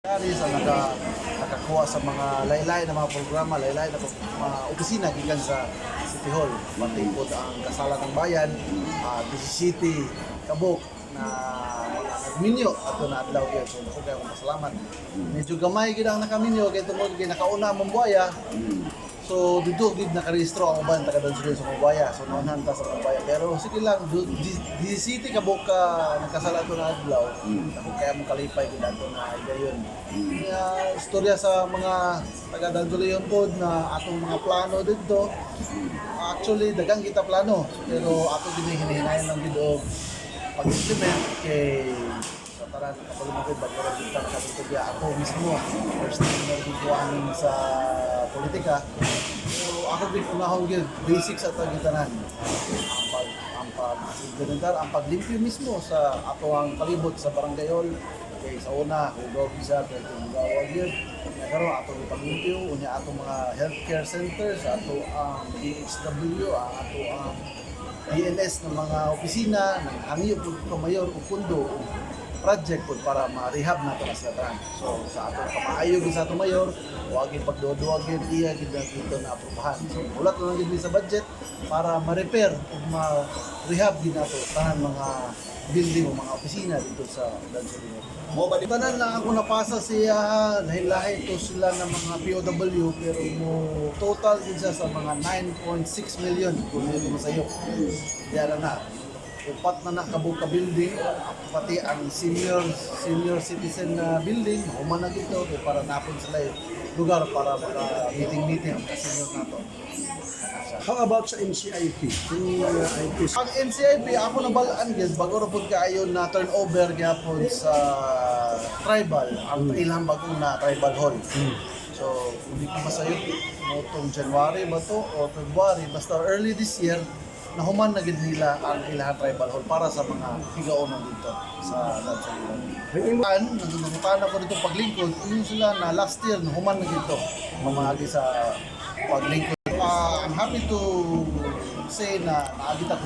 Sa nakakuha sa mga laylay na mga programa, laylay na mga opisina gikan sa City Hall. Pati po ang kasalan ng bayan, City, Kabuk na nagminyo ato na adlaw gyud. So ako kayo masalamat. Medyo gamay gid ang nakaminyo kay tungod kay nakauna mong buaya. So dito gid nakarehistro ang uban taga Dansuli sa Mubaya. So naunhan ta sa Mubaya. Pero sige lang di City Kabuk ka nakasala to na adlaw. Ako kaya mo kalipay gid ato na dayon. Istorya sa mga taga Dansuli yon pod na atong mga plano dito. Actually dagang kita plano pero ato gid hinihinayon lang gid og pag-implement kay sa taran kapalumagod bago ra kita nakatutugya ako mismo first time na gikuanin sa politika. So ako gid unahon gid basics sa tagitanan. Ang pag-implementar, ang paglimpyo mismo sa ato ang palibot sa barangay hall. Okay, sa una, hugaw bisa kay hugaw gyud. Nagkaroon ato ang paglimpyo unya ato mga healthcare centers, ato ang DHW, ato ang DNS ng mga opisina, ng hangyo po mayor o pundo project po para ma-rehab na ito na sa trans. So sa ato kamaayo sa ato mayor, huwagin pagduduwagin, iya dito na aprobahan. So ulat na lang din sa budget para ma-repair o ma-rehab din nato tanan mga building o mga opisina dito sa Dansuli. Tanan lang ako napasa siya, lahi-lahi ito sila ng mga POW pero mo total din siya sa mga 9.6 million kung ito mo sa'yo. Diyan na. Upat na nakabuka building, pati ang senior citizen na building, humanag ito para napon sila lugar para maka-meeting ang senior nato. How about sa NCIP? Ang NCIP, ako nabalaan gid bago ra pud kaayo na turnover gyapon sa tribal, ang ilang bagong na tribal hall. So, hindi ko masayot notong January ba to o February, basta early this year, nahuman na gid nila ang ilang tribal hall para sa mga higaonon dito sa Dansuli. Nangungutan ako dito paglingkod, yun sila na last year nahuman na dito mamagi sa paglingkod. I'm happy to say na naagit ako